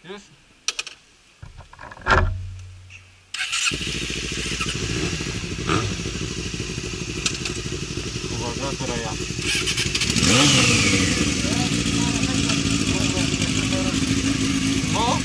Już? Uwaga, teraz ja. No?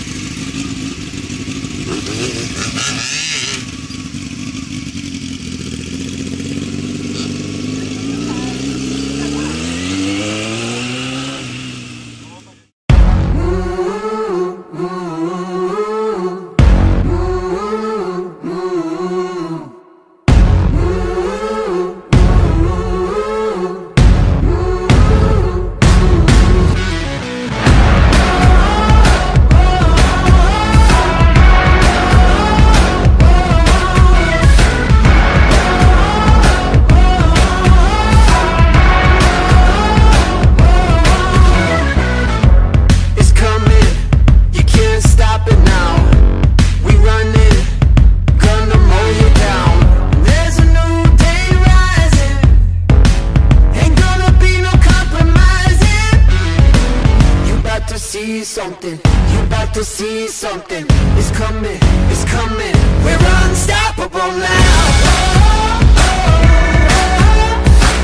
Something, you about to see something. It's coming, it's coming. We're unstoppable now.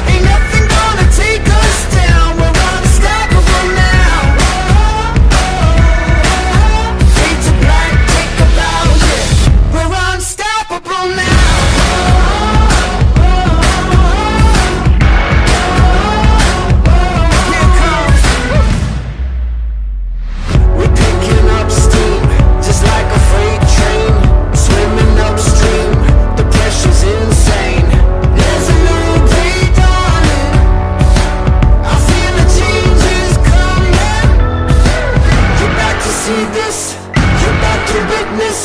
Ain't nothing gonna take us down. We're unstoppable now. Fade to black, take a bow, yeah. We're unstoppable now. Here comes. We're picking up steam, just like a freight train, swimming upstream. The pressure's insane. There's a new day dawning. I feel the changes coming. You're about to see this. You're about to witness.